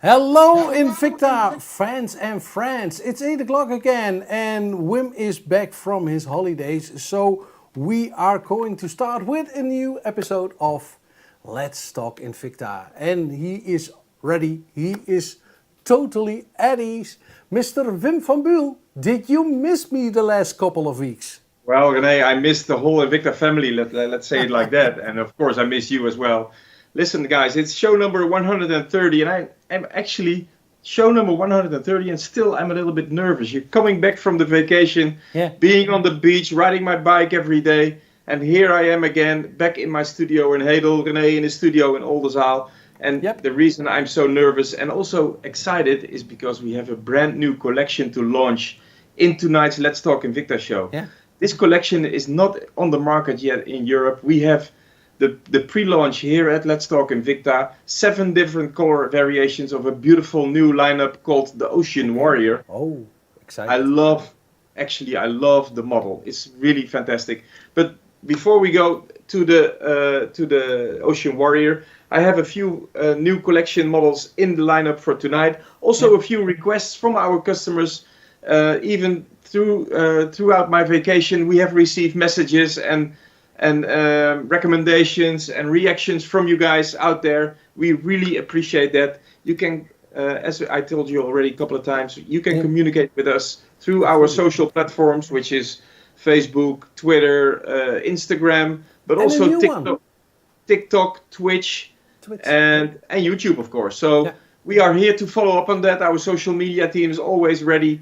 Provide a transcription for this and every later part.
Hello, Invicta fans and friends. It's 8 o'clock again, and Wim is back from his holidays. So, we are going to start with a new episode of Let's Talk Invicta. And he is ready, he is totally at ease. Mr. Wim van Buul, did you miss me the last couple of weeks? Well, René, I missed the whole Invicta family, let's say it like that. And of course, I miss you as well. Listen, guys, it's show number 130, and I'm actually show number 130, and still I'm a little bit nervous. You're coming back from the vacation, being on the beach, riding my bike every day, and here I am again, back in my studio in Hedel, René in his studio in Oldenzaal. And the reason I'm so nervous and also excited is because we have a brand new collection to launch in tonight's Let's Talk Invicta show. This collection is not on the market yet in Europe. We have the pre-launch here at Let's Talk Invicta, 7 different color variations of a beautiful new lineup called the Ocean Warrior. Oh, exciting. I love the model. It's really fantastic. But before we go to the Ocean Warrior, I have a few new collection models in the lineup for tonight. Also a few requests from our customers, even throughout my vacation. We have received messages and recommendations and reactions from you guys out there. We really appreciate that. You can, as I told you already a couple of times, you can communicate with us through our social platforms, which is Facebook, Twitter, Instagram, but also TikTok, Twitch, and YouTube, of course. So we are here to follow up on that. Our social media team is always ready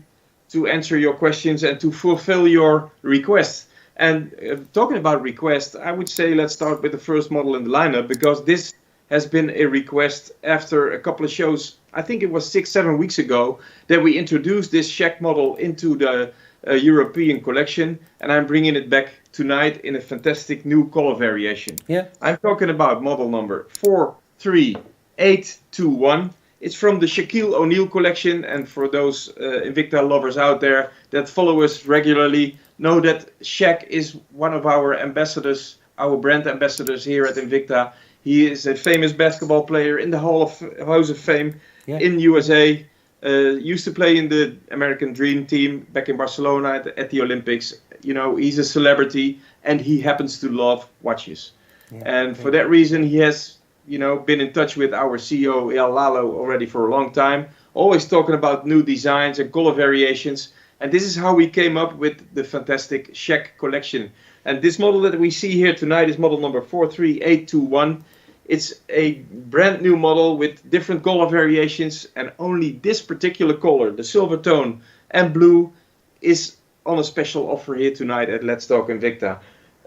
to answer your questions and to fulfill your requests. And talking about requests, I would say let's start with the first model in the lineup, because this has been a request after a couple of shows. I think it was 6-7 weeks ago that we introduced this Shaq model into the European collection, and I'm bringing it back tonight in a fantastic new color variation. I'm talking about model number 43821. It's from the Shaquille O'Neal collection, and for those Invicta lovers out there that follow us regularly, know that Shaq is one of our ambassadors, our brand ambassadors here at Invicta. He is a famous basketball player in the House of Fame in USA. Used to play in the American Dream Team back in Barcelona at the Olympics. You know, he's a celebrity, and he happens to love watches. For that reason, he has, been in touch with our CEO, Eyal Lalo, already for a long time, always talking about new designs and color variations. And this is how we came up with the fantastic Shaq collection. And this model that we see here tonight is model number 43821. It's a brand new model with different color variations, and only this particular color, the silver tone and blue, is on a special offer here tonight at Let's Talk Invicta.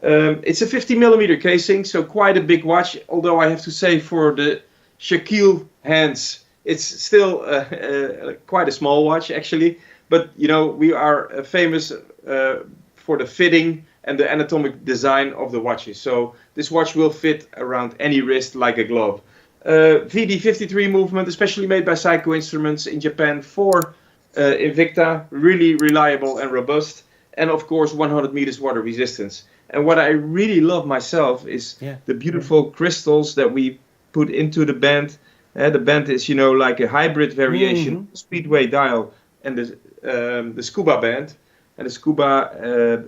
It's a 50mm casing, so quite a big watch, although I have to say for the Shaquille hands, it's still quite a small watch actually. But, we are famous for the fitting and the anatomic design of the watches. So this watch will fit around any wrist like a glove. VD53 movement, especially made by Seiko Instruments in Japan for Invicta. Really reliable and robust. And, of course, 100 meters water resistance. And what I really love myself is the beautiful crystals that we put into the band. The band is, like a hybrid variation, Speedway dial, and the Scuba band. And the Scuba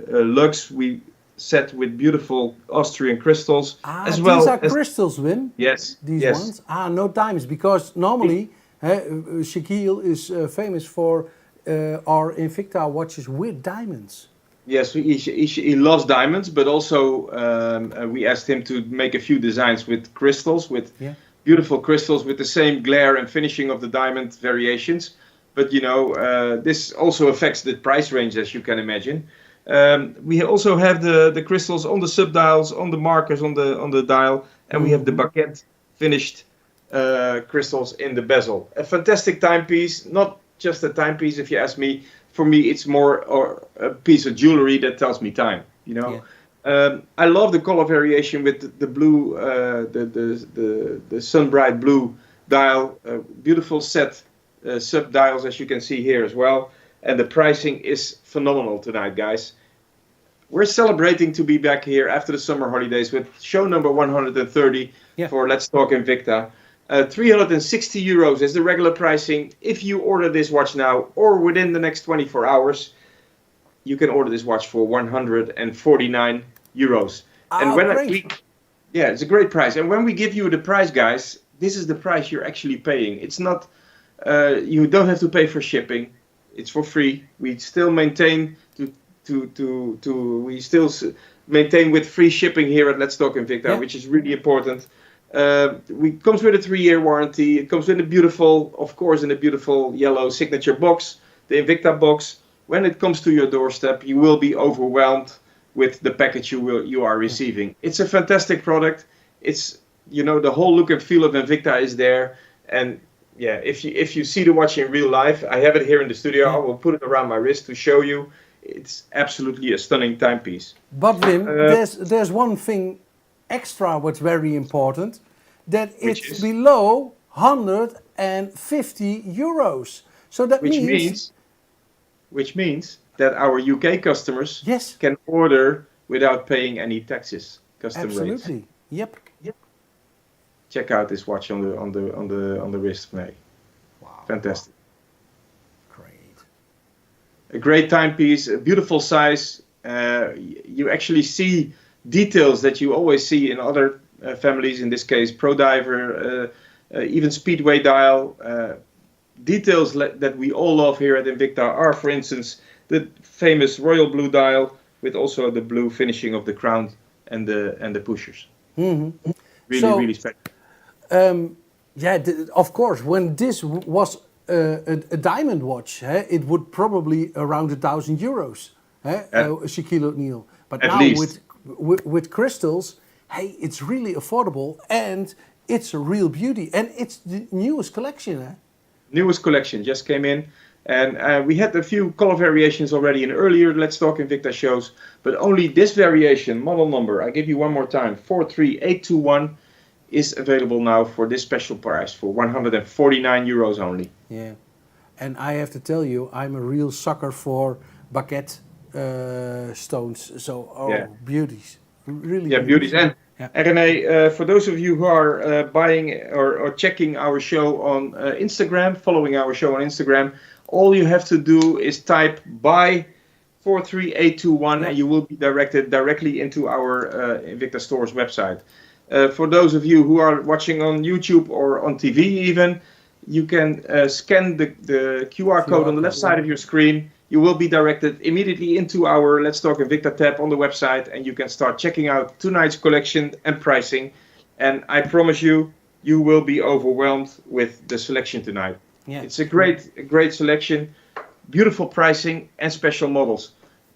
lugs we set with beautiful Austrian crystals. As well. These are crystals, Wim? Yes. These ones? No diamonds, because normally Shaquille is famous for our Invicta watches with diamonds. Yes, he loves diamonds, but also we asked him to make a few designs with crystals, with beautiful crystals with the same glare and finishing of the diamond variations. But, this also affects the price range, as you can imagine. We also have the crystals on the subdials, on the markers on the dial, and we have the baguette finished crystals in the bezel. A fantastic timepiece, not just a timepiece if you ask me. For me, it's more a piece of jewelry that tells me time, I love the color variation with the blue, the sun bright blue dial, beautiful set. Sub dials, as you can see here as well, and the pricing is phenomenal tonight, guys. We're celebrating to be back here after the summer holidays with show number 130 for Let's Talk Invicta. 360 euros is the regular pricing. If you order this watch now or within the next 24 hours, you can order this watch for 149 euros. And Great. yeah, it's a great price. And when we give you the price, guys, this is the price you're actually paying. It's not, you don't have to pay for shipping. It's for free. We still maintain maintain with free shipping here at Let's Talk Invicta, which is really important. It comes with a 3-year warranty. It comes with a beautiful, of course, in a beautiful yellow signature box, the Invicta box. When it comes to your doorstep, you will be overwhelmed with the package you are receiving. It's a fantastic product. It's, the whole look and feel of Invicta is there. And yeah, if you see the watch in real life, I have it here in the studio. I will put it around my wrist to show you. It's absolutely a stunning timepiece. But Wim, there's one thing extra what's very important, that it's below 150 euros. So that which means that our UK customers yes, can order without paying any taxes, custom rates. Absolutely. Yep. Check out this watch on the wrist, René. Wow. Fantastic. Great. A great timepiece, a beautiful size. You actually see details that you always see in other families, in this case Pro Diver, even Speedway dial. Details that we all love here at Invicta are, for instance, the famous royal blue dial with also the blue finishing of the crown and the pushers. Mm-hmm. Really special. Of course, when this was a diamond watch, it would probably around 1,000 euros. Shaquille O'Neal. But at now least. with crystals, hey, it's really affordable and it's a real beauty. And it's the newest collection. Newest collection just came in. And we had a few color variations already in earlier Let's Talk Invicta shows. But only this variation, model number, I give you one more time, 43821, is available now for this special price for 149 euros only. Yeah. And I have to tell you, I'm a real sucker for baguette stones. So, beauties. Really. Yeah, beauties. And René, for those of you who are buying or checking our show on Instagram, following our show on Instagram, all you have to do is type buy 43821 and you will be directed directly into our Invicta Store's website. For those of you who are watching on YouTube or on TV even, you can scan the QR code on the left side of your screen. You will be directed immediately into our Let's Talk Invicta tab on the website, and you can start checking out tonight's collection and pricing. And I promise you, you will be overwhelmed with the selection tonight. Yeah. It's a great selection, beautiful pricing, and special models.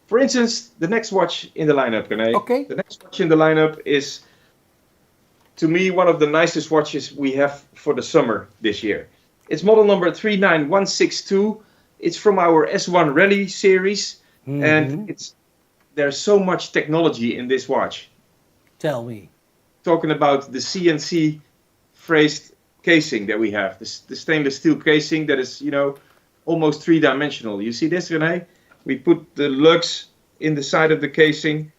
For instance, the next watch in the lineup, René. Okay. The next watch in the lineup is, to me, one of the nicest watches we have for the summer this year. It's model number 39162. It's from our S1 Rally series, and there's so much technology in this watch. Tell me. Talking about the CNC phrased casing that we have, the stainless steel casing that is, almost three-dimensional. You see this, René? We put the lugs in the side of the casing,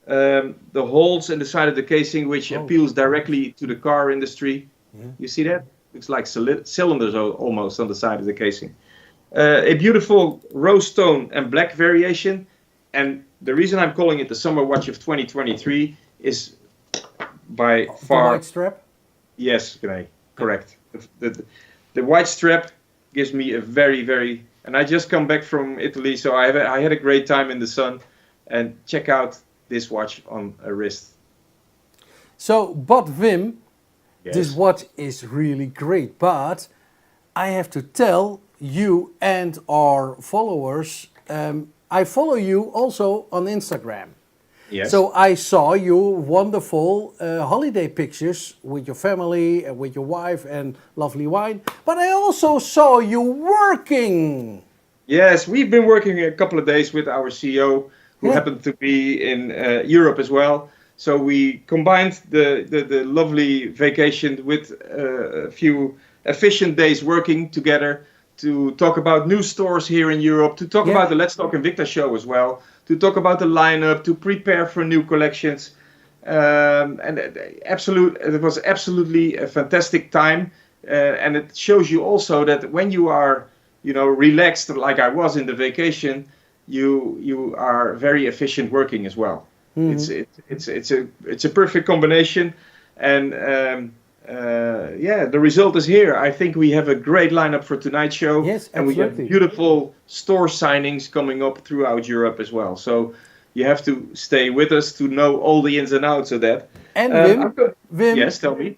the holes in the side of the casing, which appeals directly to the car industry. Yeah. You see that? Looks like cylinders almost on the side of the casing. A beautiful rose tone and black variation, and the reason I'm calling it the summer watch of 2023 is by far the white strap. Yes, René, correct. The white strap gives me a very, and I just come back from Italy, so I had a great time in the sun. And check out this watch on a wrist. So, but Wim, this watch is really great, but I have to tell you and our followers, I follow you also on Instagram. Yes. So I saw your wonderful holiday pictures with your family and with your wife and lovely wine, but I also saw you working. Yes, we've been working a couple of days with our CEO, who happened to be in Europe as well. So we combined the lovely vacation with a few efficient days working together to talk about new stores here in Europe, to talk about the Let's Talk Invicta show as well, to talk about the lineup, to prepare for new collections. and it was absolutely a fantastic time. And it shows you also that when you are, relaxed like I was in the vacation, you are very efficient working as well. It's a perfect combination, and the result is here. I think we have a great lineup for tonight's show. Yes, and we have beautiful store signings coming up throughout Europe as well. So you have to stay with us to know all the ins and outs of that. And Wim, yes, tell me.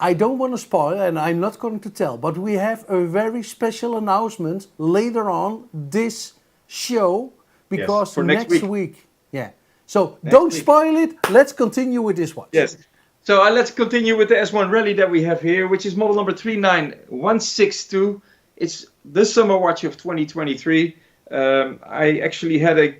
I don't want to spoil, and I'm not going to tell, but we have a very special announcement later on this show, because for next week. Yeah. So don't spoil it. Let's continue with this watch. Yes. So let's continue with the S1 Rally that we have here, which is model number 39162. It's the summer watch of 2023. I actually had a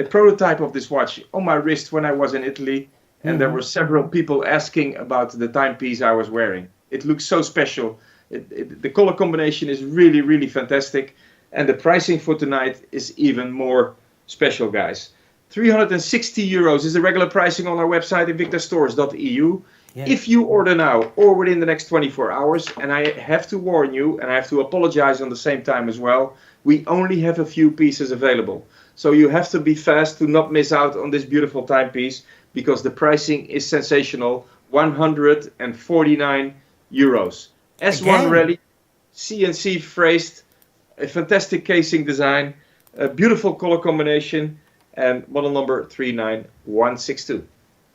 prototype of this watch on my wrist when I was in Italy, and there were several people asking about the timepiece I was wearing. It looks so special. The color combination is really, really fantastic, and the pricing for tonight is even more special, guys. 360 euros is the regular pricing on our website, invictastores.eu. Yeah. If you order now or within the next 24 hours, and I have to warn you, and I have to apologize on the same time as well, we only have a few pieces available. So you have to be fast to not miss out on this beautiful timepiece, because the pricing is sensational, 149 euros. S1 Rally, CNC phrased, a fantastic casing design, a beautiful color combination, and model number 39162.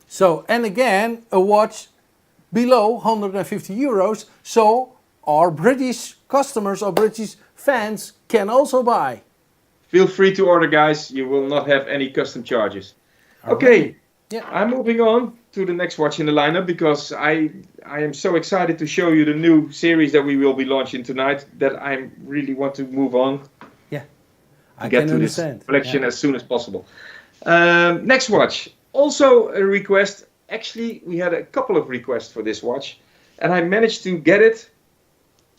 So, and again, a watch below 150 euros, so our British customers or British fans can also buy. Feel free to order, guys. You will not have any custom charges. Okay, I'm moving on to the next watch in the lineup, because I am so excited to show you the new series that we will be launching tonight, that I really want to move on. I get can to understand. This collection as soon as possible. Next watch, also a request. Actually, we had a couple of requests for this watch, and I managed to get it.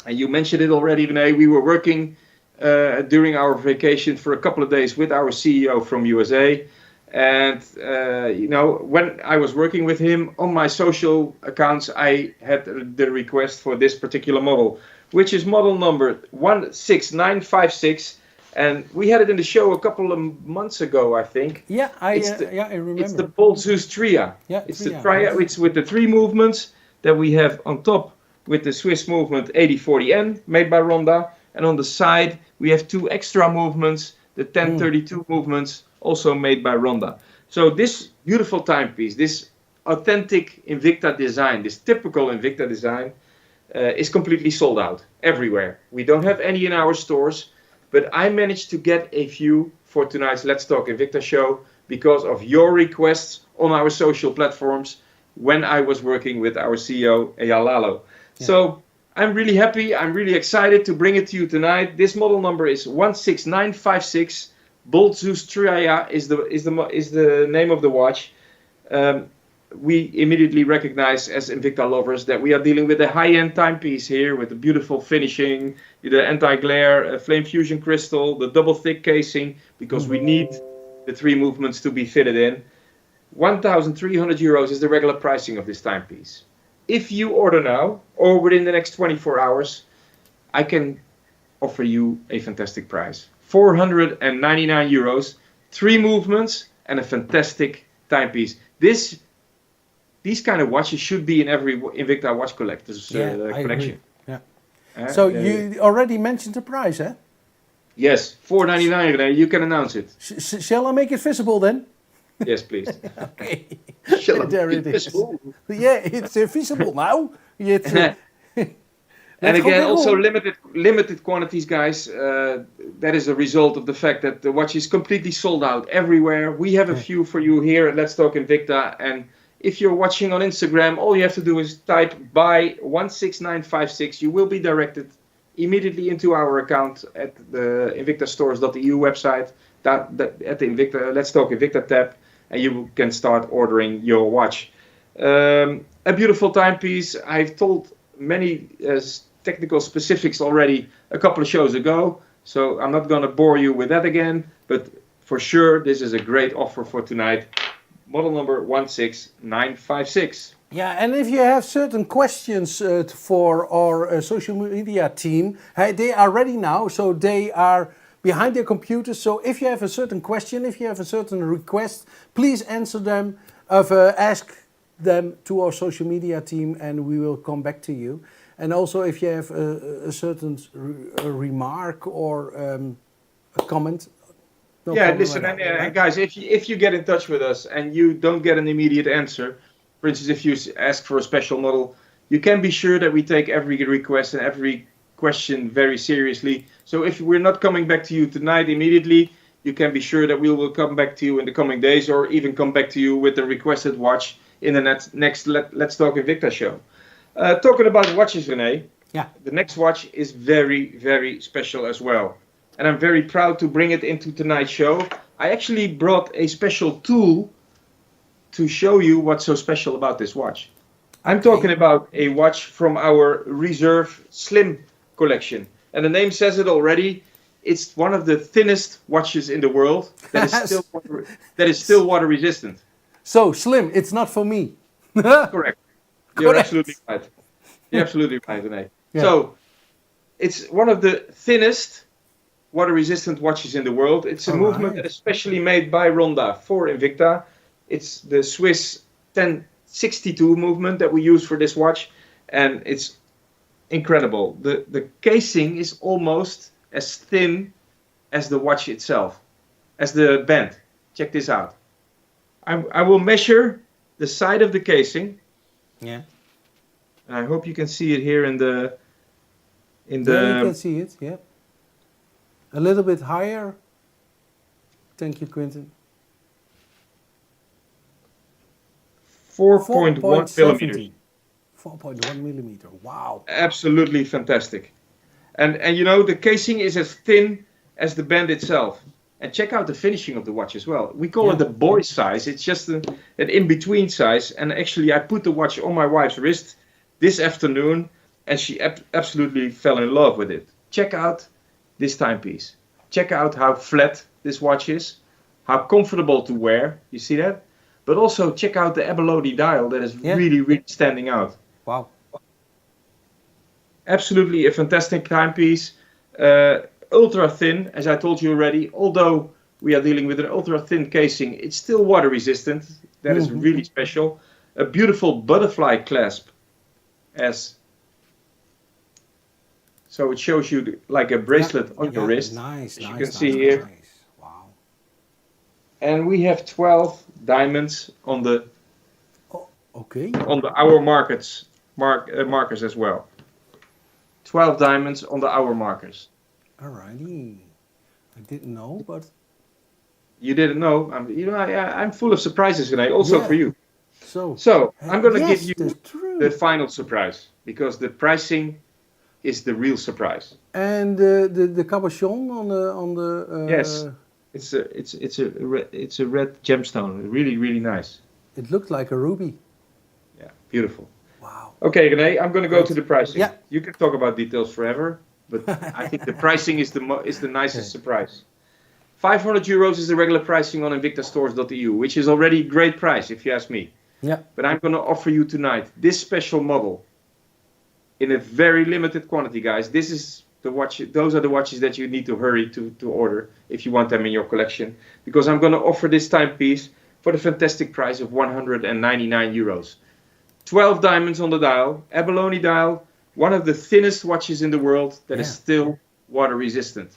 And you mentioned it already, René. We were working during our vacation for a couple of days with our CEO from USA. And, when I was working with him on my social accounts, I had the request for this particular model, which is model number 16956. And we had it in the show a couple of months ago, I think. Yeah, I remember. It's the Bolt Zeus Tria. Yeah, it's the Tria. It's with the 3 movements that we have on top, with the Swiss movement 8040N made by Ronda, and on the side we have 2 extra movements, the 1032 movements, also made by Ronda. So this beautiful timepiece, this authentic Invicta design, this typical Invicta design, is completely sold out everywhere. We don't have any in our stores. But I managed to get a few for tonight's Let's Talk Invicta show because of your requests on our social platforms when I was working with our CEO, Eyal Lalo. Yeah. So I'm really happy. I'm really excited to bring it to you tonight. This model number is 16956. Bolt Zeus Tria is the name of the watch. We immediately recognize as Invicta lovers that we are dealing with a high-end timepiece here with the beautiful finishing, the anti-glare flame fusion crystal, the double thick casing, because we need the 3 movements to be fitted in. 1,300 euros is the regular pricing of this timepiece. If you order now or within the next 24 hours, I can offer you a fantastic price. 499 euros, 3 movements and a fantastic timepiece. These kind of watches should be in every Invicta watch collector's collection. Yeah. So you already mentioned the price, eh? Yes, 499. You can announce it. Shall I make it visible then? Yes, please. Okay. There it is. Visible? Yeah, it's visible now. And again, also limited quantities, guys. That is a result of the fact that the watch is completely sold out everywhere. We have a few for you here at Let's Talk Invicta, and if you're watching on Instagram, all you have to do is type buy 16956. You will be directed immediately into our account at the invictastores.eu website, at the Invicta Let's Talk Invicta tab, and you can start ordering your watch. A beautiful timepiece. I've told many technical specifics already a couple of shows ago, so I'm not going to bore you with that again, but for sure this is a great offer for tonight. model number 16956. Yeah, and if you have certain questions for our social media team, hey, they are ready now, so they are behind their computers. So if you have a certain question, if you have a certain request, please answer them, ask them to our social media team, and we will come back to you. And also, if you have a certain remark or a comment, no Yeah, problem listen, at all, and right? guys, if you get in touch with us and you don't get an immediate answer, for instance, if you ask for a special model, you can be sure that we take every request and every question very seriously. So if we're not coming back to you tonight immediately, you can be sure that we will come back to you in the coming days, or even come back to you with the requested watch in the next Let's Talk Invicta show. Talking about watches, René, Yeah. the next watch is very, very special as well. And I'm very proud to bring it into tonight's show. I actually brought a special tool to show you what's so special about this watch. I'm talking about a watch from our Reserve Slim collection. And the name says it already. It's one of the thinnest watches in the world that is still water resistant. So, Slim, it's not for me. Correct. You're Correct. absolutely right. You're absolutely right, René. Yeah. So, it's one of the thinnest water-resistant watches in the world. It's a movement that is specially made by Ronda for Invicta. It's the Swiss 1062 movement that we use for this watch, and it's incredible. The casing is almost as thin as the watch itself, as the band. Check this out. I will measure the side of the casing. Yeah. And I hope you can see it here in the Yeah, you can see it. Yeah. A little bit higher. Thank you, Quentin. 4.1 millimeters. 4.1 millimeter. Wow. Absolutely fantastic. And you know, the casing is as thin as the band itself. And check out the finishing of the watch as well. We call it the boy size. It's just an in-between size. And actually, I put the watch on my wife's wrist this afternoon, and she absolutely fell in love with it. Check out this timepiece. Check out how flat this watch is, how comfortable to wear. You see that? But also check out the abalone dial that is really, really standing out. Wow. Absolutely a fantastic timepiece. Ultra thin, as I told you already. Although we are dealing with an ultra thin casing, it's still water resistant. That is really special. A beautiful butterfly clasp, so it shows you like a bracelet on your wrist. Nice, as you nice, can see here. Nice. Wow. And we have 12 diamonds on the on the hour markers as well. 12 diamonds on the hour markers. Alrighty. I didn't know, but you didn't know. I'm full of surprises, René, also for you. So I'm going to give you the final surprise, because the pricing is the real surprise. And the cabochon on the yes, it's a red gemstone, really, really nice. It looked like a ruby. Yeah, beautiful. Wow. Okay, René, I'm going to go to the pricing. Yeah. You can talk about details forever, but I think the pricing is the nicest surprise. 500 euros is the regular pricing on invictastores.eu, which is already a great price if you ask me. Yeah. But I'm going to offer you tonight this special model in a very limited quantity, guys. This is the watch. Those are the watches that you need to hurry to order if you want them in your collection, because I'm going to offer this timepiece for the fantastic price of 199 euros. 12 diamonds on the dial, abalone dial, one of the thinnest watches in the world that is still water resistant.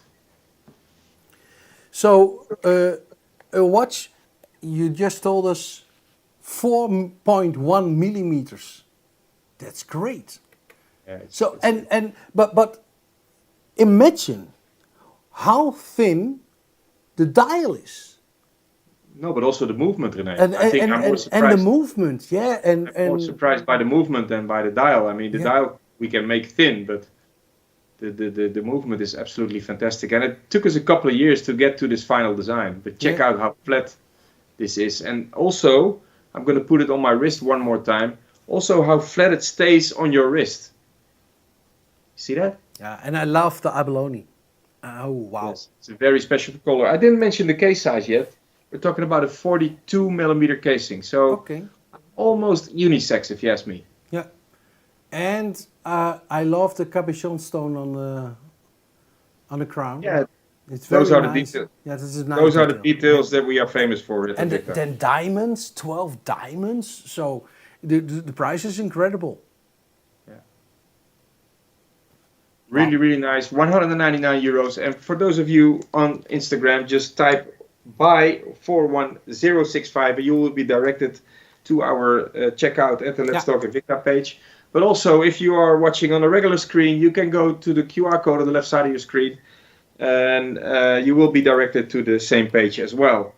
So a watch, you just told us 4.1 millimeters. That's great. Yeah, so but imagine how thin the dial is. No, but also the movement, René. And the movement, I'm more surprised by the movement than by the dial. I mean, the dial we can make thin, but the movement is absolutely fantastic. And it took us a couple of years to get to this final design. But check out how flat this is. And also, I'm going to put it on my wrist one more time. Also, how flat it stays on your wrist. See that? Yeah, and I love the abalone. Oh, wow. Yes, it's a very special color. I didn't mention the case size yet. We're talking about a 42 millimeter casing, so Okay. almost unisex, if you ask me. Yeah. And I love the cabochon stone on the crown. Yeah, It's those very are the nice. details. Yeah, this is a nice Those are the detail. details that we are famous for at And Invicta. then diamonds, 12 diamonds. So the price is incredible. Yeah. Really, Wow. really nice. 199 euros. And for those of you on Instagram, just type buy 41065 and you will be directed to our checkout at the Let's Yeah. Talk Invicta page. But also, if you are watching on a regular screen, you can go to the QR code on the left side of your screen and you will be directed to the same page as well.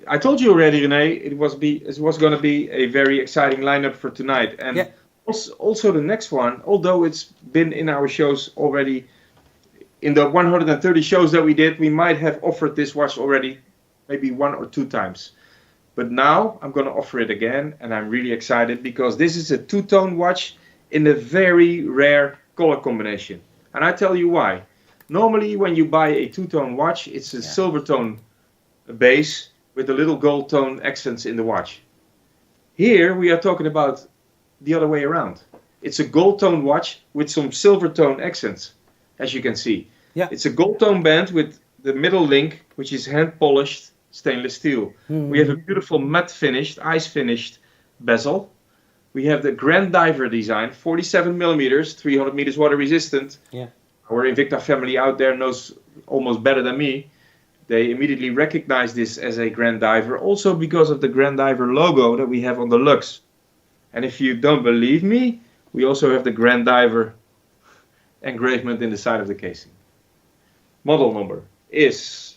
I told you already, René, it was going to be a very exciting lineup for tonight. And Yeah. also the next one, although it's been in our shows already, in the 130 shows that we did, we might have offered this watch already maybe 1 or 2 times. But now I'm going to offer it again, and I'm really excited because this is a two-tone watch in a very rare color combination. And I tell you why. Normally, when you buy a two-tone watch, it's a silver tone base with a little gold tone accents in the watch. Here we are talking about the other way around. It's a gold tone watch with some silver tone accents, as you can see. Yeah. It's a gold tone band with the middle link, which is hand polished stainless steel. We have a beautiful matte finished, ice finished bezel. We have the Grand Diver design, 47 millimeters, 300 meters water resistant. Yeah. Our Invicta family out there knows almost better than me. They immediately recognize this as a Grand Diver, also because of the Grand Diver logo that we have on the lugs. And if you don't believe me, we also have the Grand Diver engravement in the side of the casing. Model number is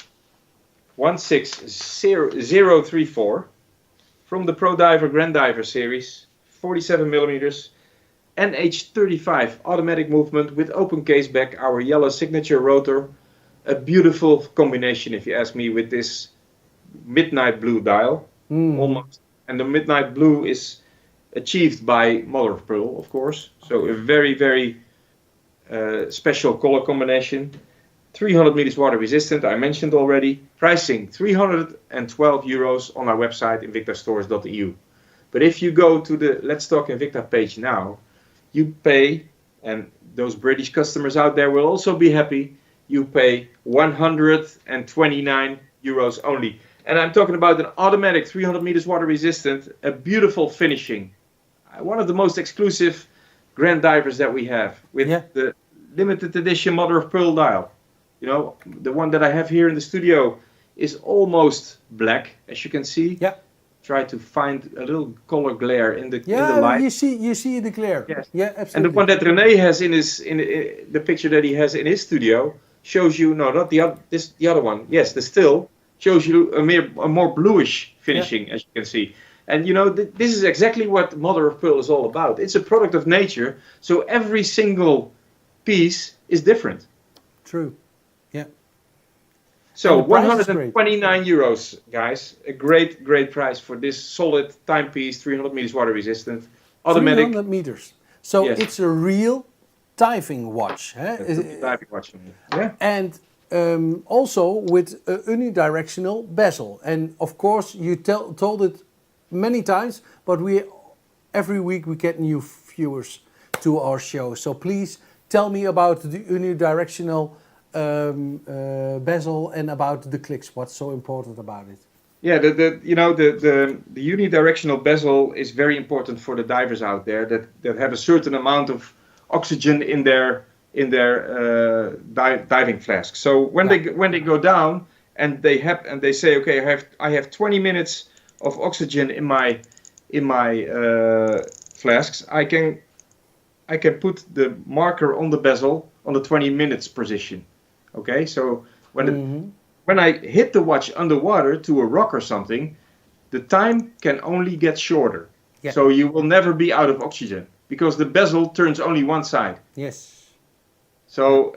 16034 from the Pro Diver Grand Diver series, 47 millimeters, NH35 automatic movement with open case back, our yellow signature rotor. A beautiful combination, if you ask me, with this midnight blue dial, almost. And the midnight blue is achieved by mother of pearl, of course. So a very, very special color combination. 300 meters water resistant, I mentioned already. Pricing 312 euros on our website, invictastores.eu. But if you go to the Let's Talk Invicta page now, you pay, and those British customers out there will also be happy, you pay 129 euros only. And I'm talking about an automatic 300 meters water resistant, a beautiful finishing. One of the most exclusive Grand Divers that we have, with the limited edition mother of pearl dial. You know, the one that I have here in the studio is almost black, as you can see. Yeah. Try to find a little color glare in the Yeah, light. you see the glare. Yes. Yeah, absolutely. And the one that René has in the picture that he has in his studio shows you, no, not the other, the other one. Yes, the still shows you a more bluish finishing, as you can see. And you know, this is exactly what mother of pearl is all about. It's a product of nature, so every single piece is different. True. Yeah. So 129 euros, guys. A great, great price for this solid timepiece, 300 meters water resistant, automatic. 300 meters. So it's a real diving watch. It's a diving watch. Yeah. And also with a unidirectional bezel. And of course, you told it many times, but every week we get new viewers to our show. So please tell me about the unidirectional bezel and about the clicks. What's so important about it? Yeah, the unidirectional bezel is very important for the divers out there that have a certain amount of oxygen in their diving flask. So when they go down and they say, okay, I have 20 minutes of oxygen in my flasks, I can put the marker on the bezel on the 20 minutes position. Okay, so when I hit the watch underwater to a rock or something, the time can only get shorter. Yeah. So you will never be out of oxygen because the bezel turns only one side. Yes. So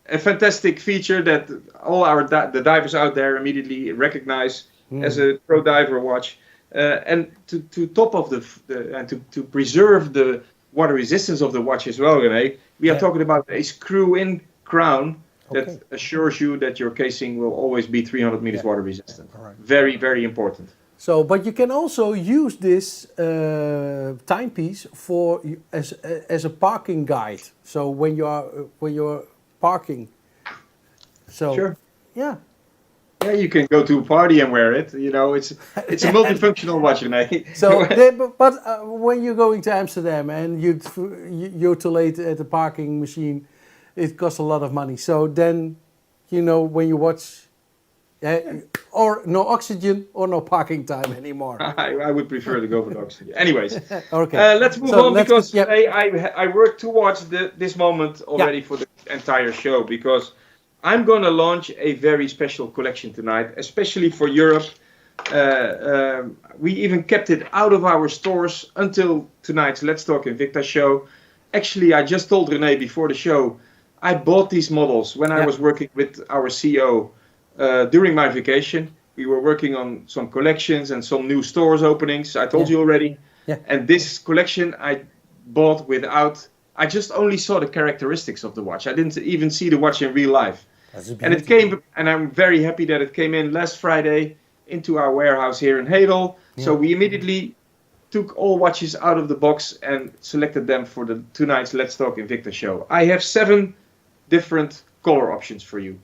a fantastic feature that all the divers out there immediately recognize as a pro diver watch. And to top of to preserve the water resistance of the watch as well, René, we are talking about a screw-in crown that assures you that your casing will always be 300 meters water resistant. All right. Very, very important. So, but you can also use this timepiece for as a parking guide. So when you're parking, so Sure. yeah. Yeah, you can go to a party and wear it. You know, it's a multifunctional watch, René. So, but when you're going to Amsterdam and you're too late at the parking machine, it costs a lot of money. So then, you know, when you watch, or no oxygen or no parking time anymore. I would prefer to go for the oxygen. Anyways, okay. let's move on because today I worked towards this moment already for the entire show, because I'm going to launch a very special collection tonight, especially for Europe. We even kept it out of our stores until tonight's Let's Talk Invicta show. Actually, I just told René before the show, I bought these models when I was working with our CEO during my vacation. We were working on some collections and some new stores openings, I told you already. Yeah. And this collection I bought I just only saw the characteristics of the watch. I didn't even see the watch in real life. And it came, and I'm very happy that it came in last Friday into our warehouse here in Hedel. Yeah. So we immediately took all watches out of the box and selected them for tonight's Let's Talk Invicta show. I have 7 different color options for you.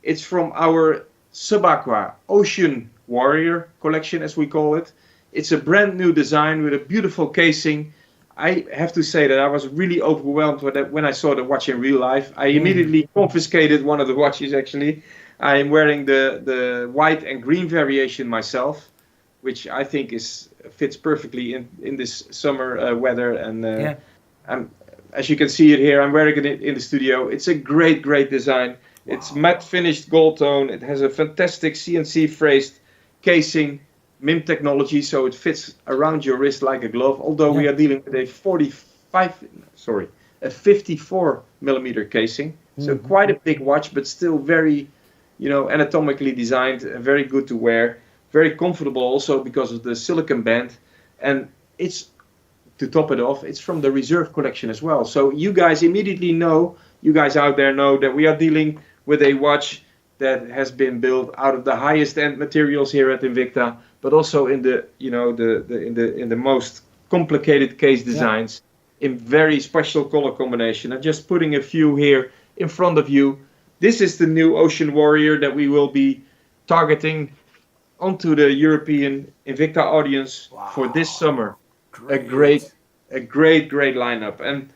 It's from our Subaqua Ocean Warrior collection, as we call it. It's a brand new design with a beautiful casing. I have to say that I was really overwhelmed when I saw the watch in real life. I immediately confiscated one of the watches, actually. I am wearing the white and green variation myself, which I think fits perfectly in this summer weather. And as you can see it here, I'm wearing it in the studio. It's a great, great design. Wow. It's matte finished gold tone. It has a fantastic CNC phrased casing. MIM technology, so it fits around your wrist like a glove, although we are dealing with a 54 millimeter casing. So quite a big watch, but still very, anatomically designed, very good to wear, very comfortable also because of the silicon band. And it's, to top it off, it's from the Reserve collection as well. So you guys immediately know, you guys out there know that we are dealing with a watch that has been built out of the highest end materials here at Invicta, but also in the in the most complicated case designs, in very special color combination. I'm just putting a few here in front of you. This is the new Ocean Warrior that we will be targeting onto the European Invicta audience for this summer. Great. A great lineup. And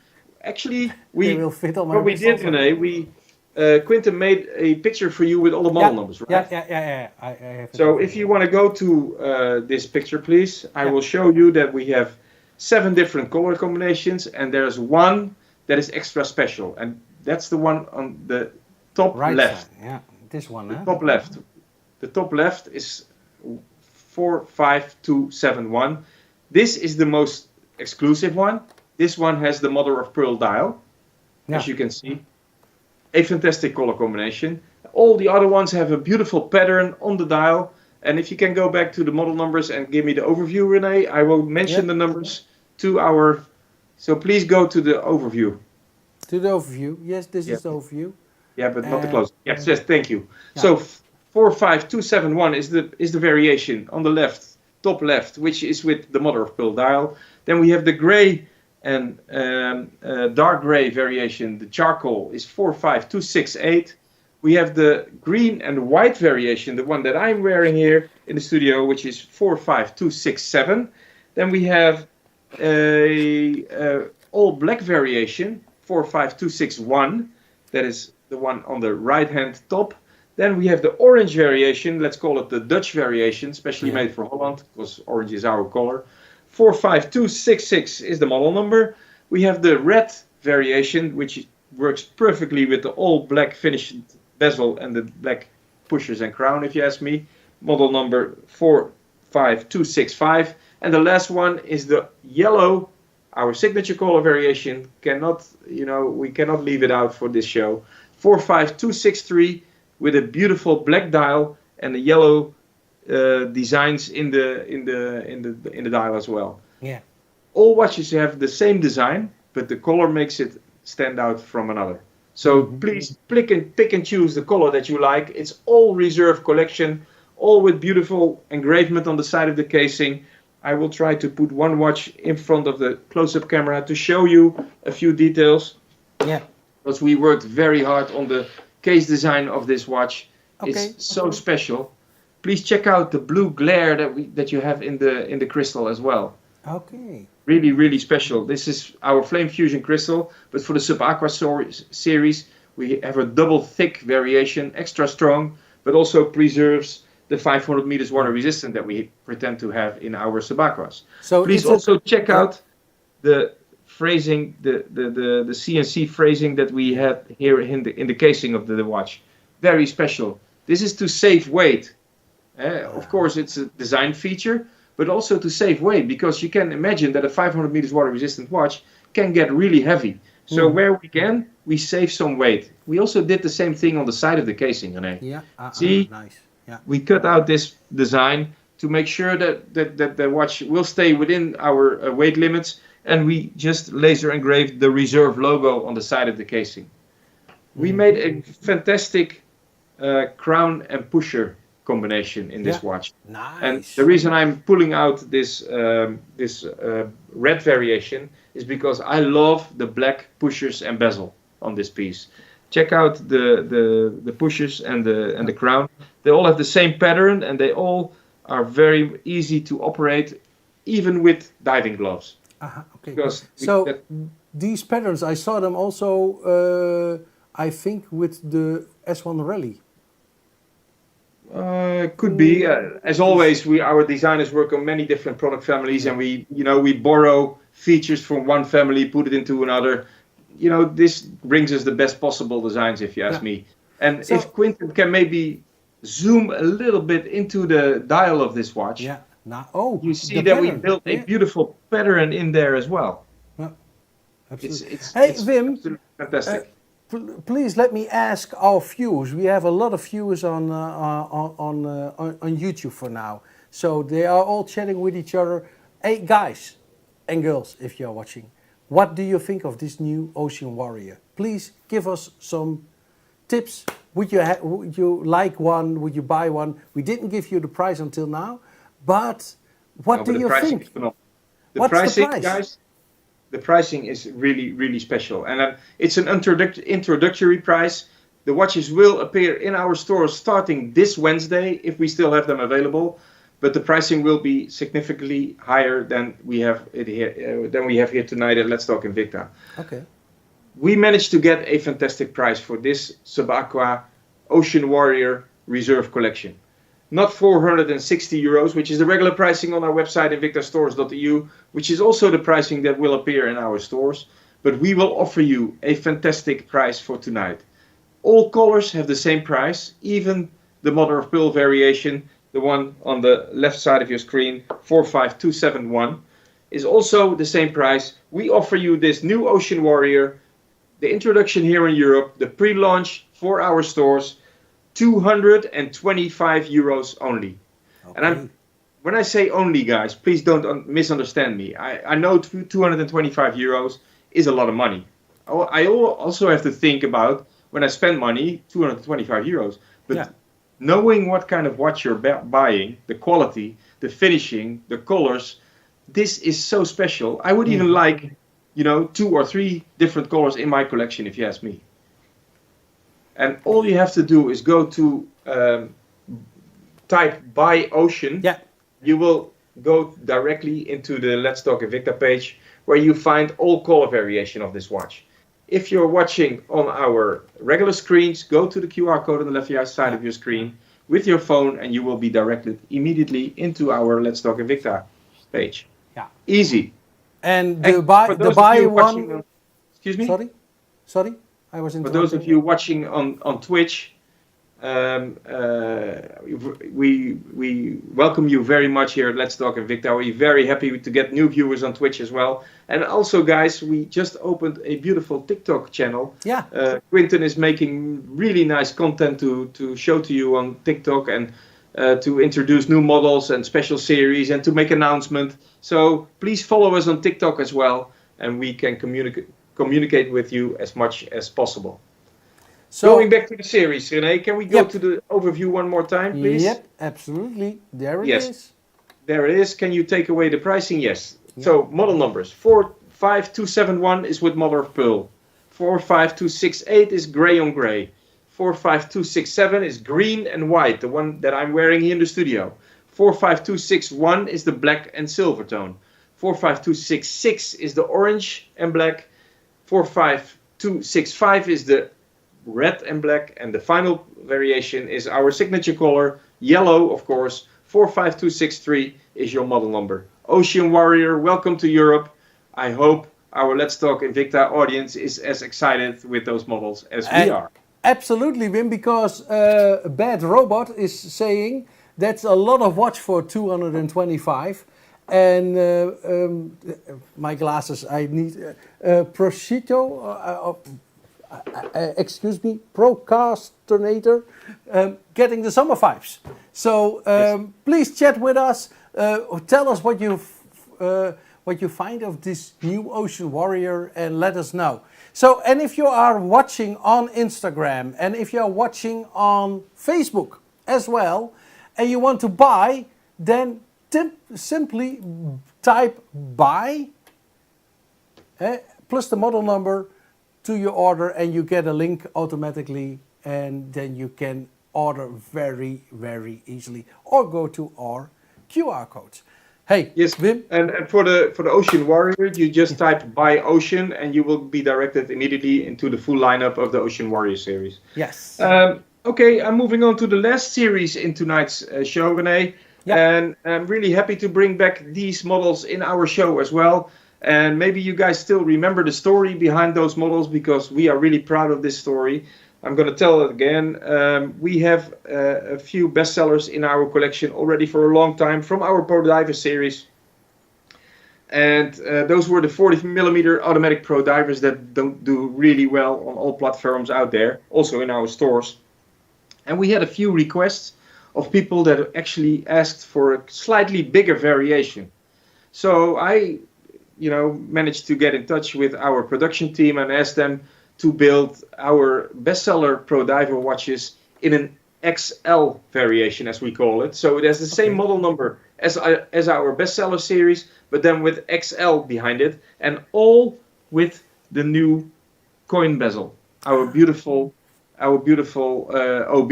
actually, what we did, René, Quinten made a picture for you with all the model numbers, right? Yeah. I have so if you want to go to this picture, please, I will show you that we have 7 different color combinations, and there's one that is extra special, and that's the one on the top left. Side. Yeah, this one. Top left. The top left is 45271. This is the most exclusive one. This one has the mother of pearl dial, as you can see. A fantastic color combination. All the other ones have a beautiful pattern on the dial. And if you can go back to the model numbers and give me the overview, René, I will mention the numbers to our... So please go to the overview. To the overview. Yes, this is the overview. Yeah, but not the close. Yes, thank you. Yeah. So 45271 is the variation on the left, top left, which is with the mother of pearl dial. Then we have the gray and dark gray variation. The charcoal is 45268. We have the green and white variation, the one that I'm wearing here in the studio, which is 45267. Then we have a all black variation, 45261. That is the one on the right hand top. Then we have the orange variation, let's call it the Dutch variation, specially made for Holland, because orange is our color. 45266 is the model number. We have the red variation, which works perfectly with the all black finished bezel and the black pushers and crown, if you ask me. Model number 45265. And the last one is the yellow, our signature color variation. We cannot leave it out for this show. 45263 with a beautiful black dial and the yellow designs in the dial as well. Yeah. All watches have the same design, but the color makes it stand out from another. So please pick and choose the color that you like. It's all reserve collection, all with beautiful engravement on the side of the casing. I will try to put one watch in front of the close-up camera to show you a few details. Yeah. Because we worked very hard on the case design of this watch. Okay. It's so special. Please check out the blue glare that you have in the crystal as well. Okay. Really, really special. This is our Flame Fusion crystal, but for the Sub Aqua series, we have a double thick variation, extra strong, but also preserves the 500 meters water resistant that we pretend to have in our Sub Aquas. So please also check out the phrasing, the CNC phrasing that we have here in the casing of the watch. Very special. This is to save weight. Of course, it's a design feature, but also to save weight, because you can imagine that a 500 meters water resistant watch can get really heavy. So where we can, we save some weight. We also did the same thing on the side of the casing, René. Yeah. See, nice. Yeah. We cut out this design to make sure that the watch will stay within our weight limits, and we just laser engraved the reserve logo on the side of the casing. We made a fantastic crown and pusher combination in this watch. Nice. And the reason I'm pulling out this red variation is because I love the black pushers and bezel on this piece. Check out the pushers and the crown. They all have the same pattern, and they all are very easy to operate, even with diving gloves. Okay. These patterns, I saw them also, I think, with the S1 Rally. Could be. As always, our designers work on many different product families, and we borrow features from one family, put it into another. This brings us the best possible designs, if you ask me. And if Quinten can maybe zoom a little bit into the dial of this watch, you see that we built a beautiful pattern in there as well. Yeah, absolutely. It's Wim, absolutely fantastic. Please let me ask our viewers. We have a lot of viewers on YouTube for now, so they are all chatting with each other. Hey, guys and girls, if you are watching, what do you think of this new Ocean Warrior? Please give us some tips. Would you like one? Would you buy one? We didn't give you the price until now, but what do you think? What's the price, guys? The pricing is really, really special, and it's an introductory price. The watches will appear in our stores starting this Wednesday, if we still have them available. But the pricing will be significantly higher than we have here tonight at Let's Talk Invicta. Okay. We managed to get a fantastic price for this Sub Aqua Ocean Warrior Reserve Collection. Not 460 euros, which is the regular pricing on our website, invictastores.eu, which is also the pricing that will appear in our stores. But we will offer you a fantastic price for tonight. All colors have the same price, even the mother of pearl variation, the one on the left side of your screen, 45271, is also the same price. We offer you this new Ocean Warrior, the introduction here in Europe, the pre-launch for our stores, 225 euros only. Okay. And when I say only, guys, please don't misunderstand me. I know 225 euros is a lot of money. I also have to think about, when I spend money, 225 euros. But knowing what kind of watch you're buying, the quality, the finishing, the colors, this is so special. I would even like, 2 or 3 different colors in my collection, if you ask me. And all you have to do is go to type Buy Ocean. Yeah. You will go directly into the Let's Talk Invicta page, where you find all color variation of this watch. If you're watching on our regular screens, go to the QR code on the left side of your screen with your phone, and you will be directed immediately into our Let's Talk Invicta page. Yeah. Easy. And the buy one. Excuse me? Sorry? I was For those of you watching on Twitch, we welcome you very much here at Let's Talk Invicta. We're very happy to get new viewers on Twitch as well. And also, guys, we just opened a beautiful TikTok channel. Yeah. Quinten is making really nice content to show to you on TikTok, and to introduce new models and special series, and to make announcement. So please follow us on TikTok as well, and we can communicate with you as much as possible. So, going back to the series, René, can we go yep, to the overview one more time, please? yep, absolutely. There it Yes, is. there it is. Can you take away the pricing? Yes. Yep. So model numbers: 45271 is with mother of pearl. 45268 is gray on gray. 45267 is green and white, the one that I'm wearing here in the studio. 45261 is the black and silver tone. 45266 is the orange and black. 45265 is the red and black, and the final variation is our signature color, yellow, of course. 45263 is your model number. Ocean Warrior, welcome to Europe. I hope our Let's Talk Invicta audience is as excited with those models as we are. Absolutely, Wim, because Bad Robot is saying that's a lot of watch for 225. And my glasses, I need procrastinator, getting the summer vibes. So please chat with us. Tell us what you find of this new Ocean Warrior, and let us know. So, and if you are watching on Instagram, and if you are watching on Facebook as well, and you want to buy, then simply type buy plus the model number to your order, and you get a link automatically, and then you can order very, very easily, or go to our QR codes. Hey, yes, Wim. And for the Ocean Warrior, you just type buy Ocean, and you will be directed immediately into the full lineup of the Ocean Warrior series. Yes. Okay, I'm moving on to the last series in tonight's show, René. Yeah. And I'm really happy to bring back these models in our show as well. And maybe you guys still remember the story behind those models, because we are really proud of this story. I'm going to tell it again. We have a few bestsellers in our collection already for a long time from our Pro Diver series. And those were the 40mm automatic Pro Divers that don't do really well on all platforms out there, also in our stores. And we had a few requests of people that actually asked for a slightly bigger variation. So I, managed to get in touch with our production team and asked them to build our bestseller Pro Diver watches in an XL variation, as we call it. So it has the same model number as our bestseller series, but then with XL behind it, and all with the new coin bezel, our beautiful OB.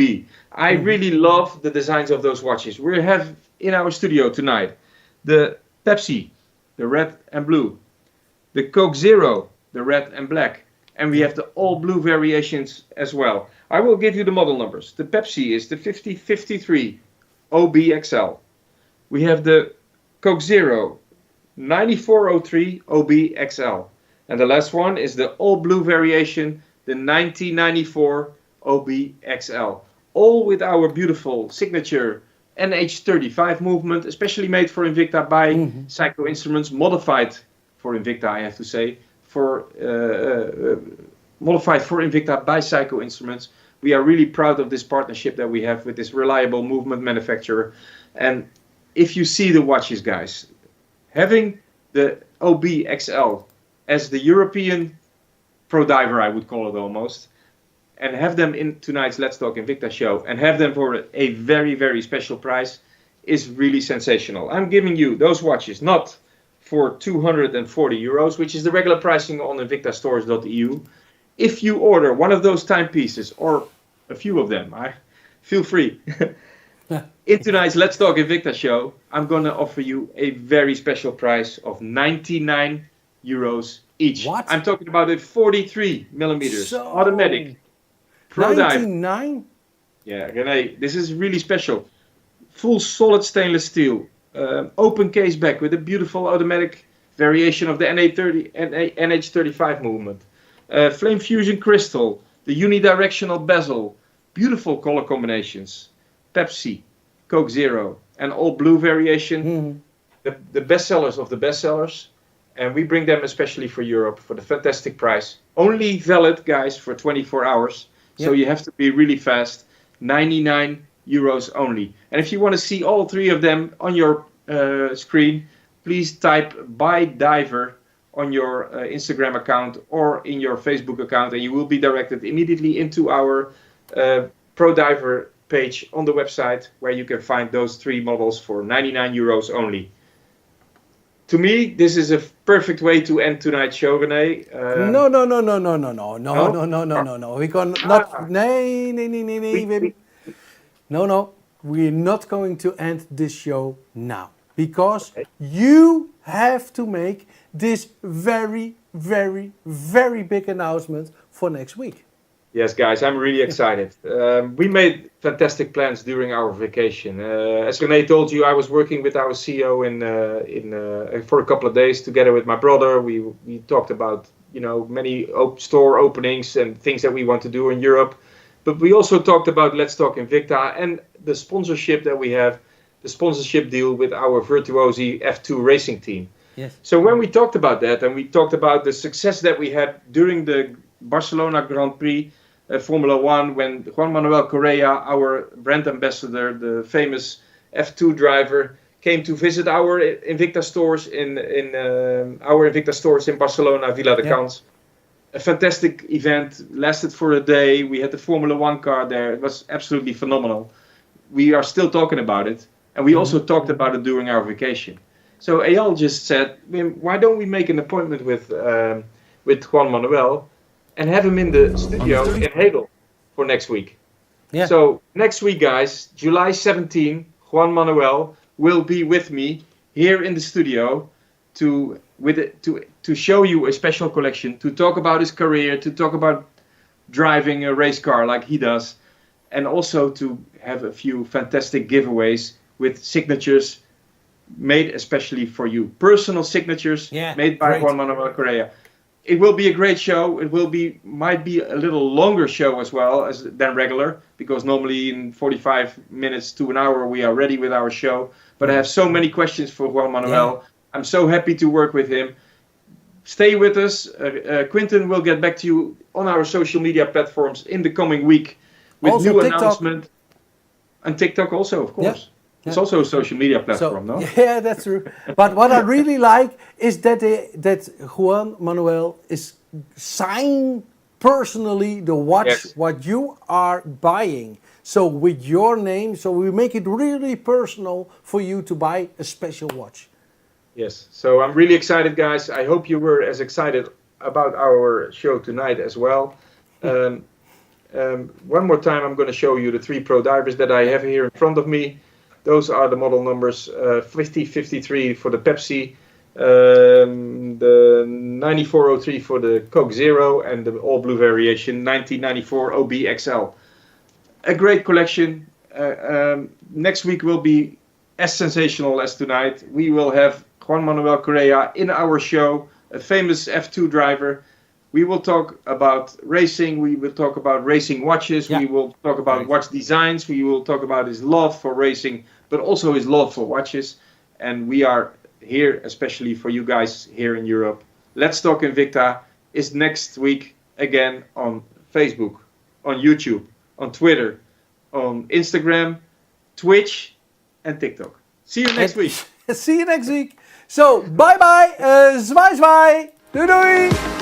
I really love the designs of those watches. We have in our studio tonight the Pepsi, the red and blue, the Coke Zero, the red and black, and we have the all blue variations as well. I will give you the model numbers. The Pepsi is the 5053 OBXL. We have the Coke Zero 9403 OBXL. And the last one is the all blue variation, the 1994 OBXL. All with our beautiful signature NH35 movement, especially made for Invicta by Psycho Instruments, modified for Invicta, I have to say, modified for Invicta by Psycho Instruments. We are really proud of this partnership that we have with this reliable movement manufacturer. And if you see the watches, guys, having the OBXL as the European Pro Diver, I would call it almost, and have them in tonight's Let's Talk Invicta show, and have them for a very, very special price, is really sensational. I'm giving you those watches not for 240 euros, which is the regular pricing on invictastores.eu. If you order one of those timepieces, or a few of them, feel free. In tonight's Let's Talk Invicta show, I'm going to offer you a very special price of 99 euros each. What? I'm talking about a 43 millimeters automatic Pro Diver. 99? Yeah, René, this is really special. Full solid stainless steel, open case back with a beautiful automatic variation of the NH35 movement. Flame fusion crystal, the unidirectional bezel, beautiful color combinations. Pepsi, Coke Zero, and all blue variation. The bestsellers of the bestsellers. And we bring them especially for Europe for the fantastic price. Only valid, guys, for 24 hours. So you have to be really fast. 99 euros only. And if you want to see all three of them on your screen, please type buy diver on your Instagram account or in your Facebook account, and you will be directed immediately into our Pro Diver page on the website, where you can find those 3 models for €99 only. To me, this is a perfect way to end tonight's show, René. No. We can not. Nee, Wim. No. We're not going to end this show now, because you have to make this very, very, very big announcement for next week. Yes, guys, I'm really excited. We made fantastic plans during our vacation. As René told you, I was working with our CEO for a couple of days together with my brother. We talked about many store openings and things that we want to do in Europe. But we also talked about Let's Talk Invicta and the sponsorship that we have, the sponsorship deal with our Virtuosi F2 racing team. Yes. So when we talked about that, and we talked about the success that we had during the Barcelona Grand Prix Formula One, when Juan Manuel Correa, our brand ambassador, the famous F2 driver, came to visit our Invicta stores in Barcelona, Vila de Cans. A fantastic event, lasted for a day. We had the Formula One car there. It was absolutely phenomenal. We are still talking about it, and we also talked about it during our vacation. So Eyal just said, why don't we make an appointment with Juan Manuel and have him in the studio in Hedel for next week? Yeah. So next week, guys, July 17, Juan Manuel will be with me here in the studio to show you a special collection, to talk about his career, to talk about driving a race car like he does, and also to have a few fantastic giveaways with signatures made especially for you. Personal signatures made by Juan Manuel Correa. It will be a great show. It might be a little longer show as well than regular, because normally in 45 minutes to an hour we are ready with our show. But I have so many questions for Juan Manuel. Yeah. I'm so happy to work with him. Stay with us. Quinten will get back to you on our social media platforms in the coming week with also new announcement. And TikTok also, of course. Yeah. It's also a social media platform, no? Yeah, that's true. But what I really like is that Juan Manuel is signing personally the watch what you are buying. So with your name, so we make it really personal for you to buy a special watch. Yes, so I'm really excited, guys. I hope you were as excited about our show tonight as well. One more time, I'm going to show you the 3 Pro Divers that I have here in front of me. Those are the model numbers 5053 for the Pepsi, the 9403 for the Coke Zero, and the all blue variation 1994 OB XL. A great collection. Next week will be as sensational as tonight. We will have Juan Manuel Correa in our show, a famous F2 driver. We will talk about racing, we will talk about racing watches, we will talk about watch designs, we will talk about his love for racing, but also his love for watches. And we are here especially for you guys here in Europe. Let's Talk Invicta is next week again on Facebook, on YouTube, on Twitter, on Instagram, Twitch and TikTok. See you next week. See you next week. So, bye bye. Zwaai zwaai. Doei doei.